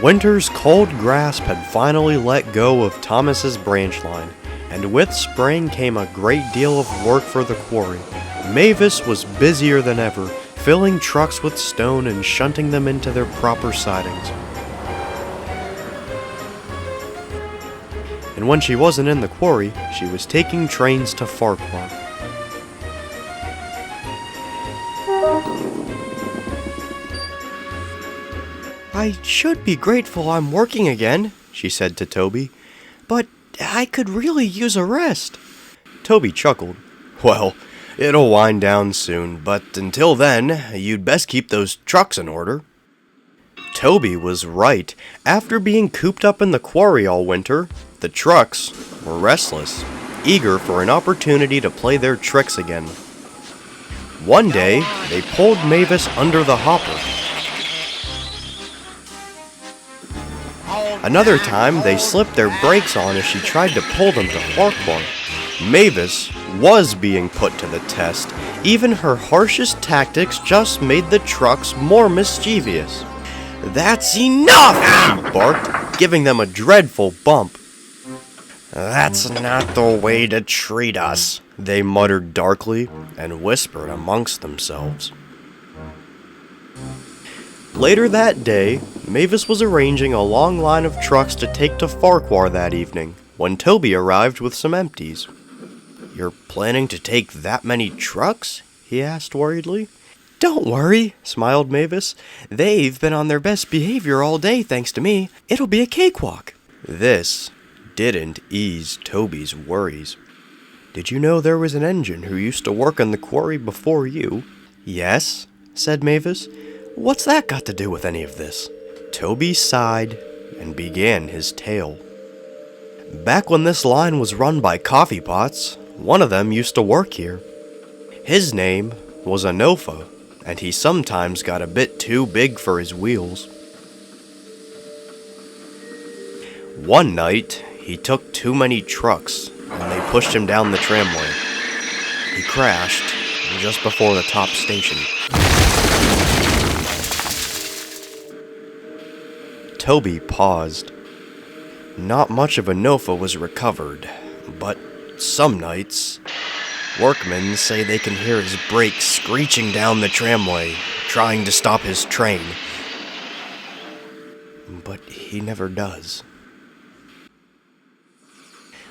Winter's cold grasp had finally let go of Thomas's branch line, and with spring came a great deal of work for the quarry. Mavis was busier than ever, filling trucks with stone and shunting them into their proper sidings. And when she wasn't in the quarry, she was taking trains to Farquhar. "I should be grateful I'm working again," she said to Toby, "but I could really use a rest." Toby chuckled. "Well, it'll wind down soon, but until then, you'd best keep those trucks in order." Toby was right. After being cooped up in the quarry all winter, the trucks were restless, eager for an opportunity to play their tricks again. One day, they pulled Mavis under the hopper. Another time, they slipped their brakes on as she tried to pull them to Farquhar. Mavis was being put to the test. Even her harshest tactics just made the trucks more mischievous. "That's enough!" she barked, giving them a dreadful bump. "That's not the way to treat us," they muttered darkly and whispered amongst themselves. Later that day, Mavis was arranging a long line of trucks to take to Farquhar that evening, when Toby arrived with some empties. "You're planning to take that many trucks?" he asked worriedly. "Don't worry," smiled Mavis. "They've been on their best behavior all day thanks to me. It'll be a cakewalk." This didn't ease Toby's worries. "Did you know there was an engine who used to work in the quarry before you?" "Yes," said Mavis. "What's that got to do with any of this?" Toby sighed and began his tale. "Back when this line was run by coffee pots, one of them used to work here. His name was Anofa, and he sometimes got a bit too big for his wheels. One night, he took too many trucks, and they pushed him down the tramway. He crashed just before the top station." Toby paused. Not much of Anofa was recovered, but some nights, workmen say they can hear his brakes screeching down the tramway, trying to stop his train. But he never does.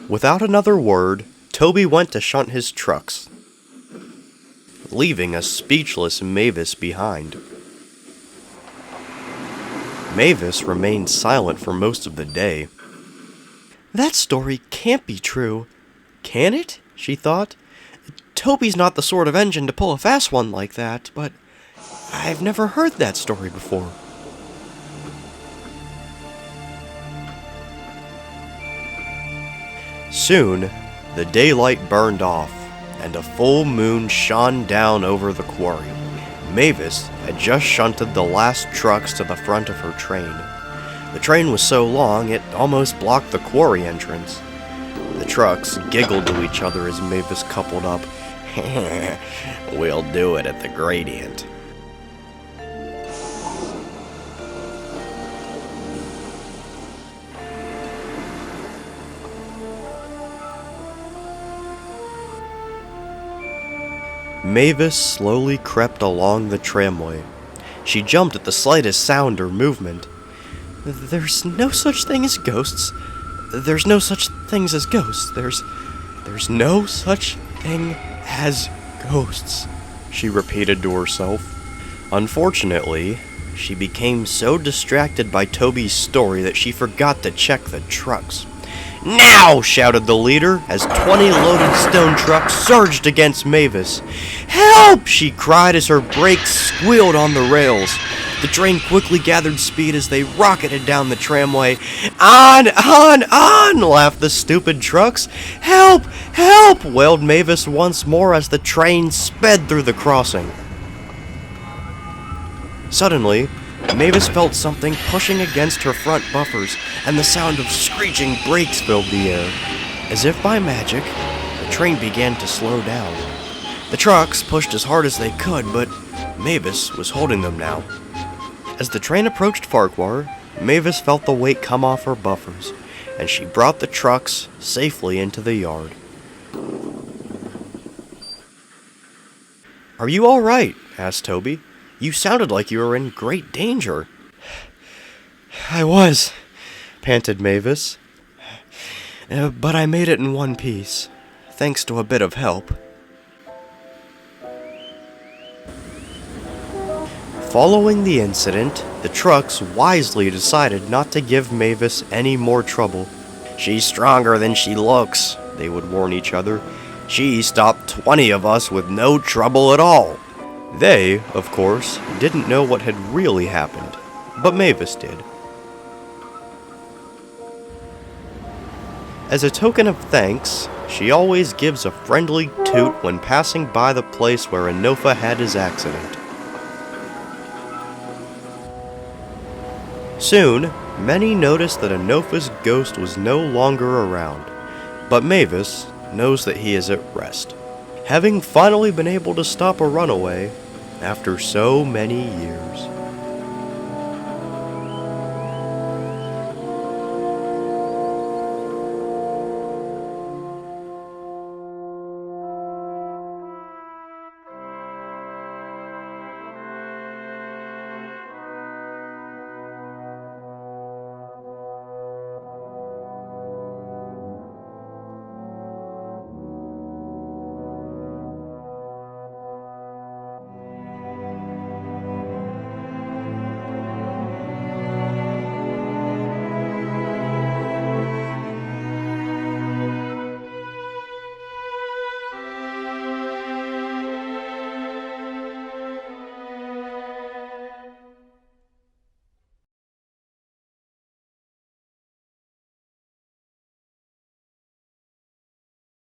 Without another word, Toby went to shunt his trucks, leaving a speechless Mavis behind. Mavis remained silent for most of the day. "That story can't be true. Can it?" she thought. "Toby's not the sort of engine to pull a fast one like that, but I've never heard that story before." Soon, the daylight burned off, and a full moon shone down over the quarry. Mavis had just shunted the last trucks to the front of her train. The train was so long it almost blocked the quarry entrance. The trucks giggled to each other as Mavis coupled up. "We'll do it at the gradient." Mavis slowly crept along the tramway. She jumped at the slightest sound or movement. "There's no such thing as ghosts. There's no such things as ghosts. There's no such thing as ghosts," she repeated to herself. Unfortunately, she became so distracted by Toby's story that she forgot to check the trucks. "Now!" shouted the leader as 20 loaded stone trucks surged against Mavis. "Help!" she cried as her brakes squealed on the rails. The train quickly gathered speed as they rocketed down the tramway. On, laughed the stupid trucks. "Help! Help!" wailed Mavis once more as the train sped through the crossing. Suddenly, Mavis felt something pushing against her front buffers, and the sound of screeching brakes filled the air. As if by magic, the train began to slow down. The trucks pushed as hard as they could, but Mavis was holding them now. As the train approached Farquhar, Mavis felt the weight come off her buffers, and she brought the trucks safely into the yard. "Are you all right?" asked Toby. "You sounded like you were in great danger." "I was," panted Mavis. "But I made it in one piece, thanks to a bit of help." Following the incident, the trucks wisely decided not to give Mavis any more trouble. "She's stronger than she looks," they would warn each other. "She stopped 20 of us with no trouble at all." They, of course, didn't know what had really happened, but Mavis did. As a token of thanks, she always gives a friendly toot when passing by the place where Enofa had his accident. Soon, many noticed that Enofa's ghost was no longer around, but Mavis knows that he is at rest, having finally been able to stop a runaway after so many years.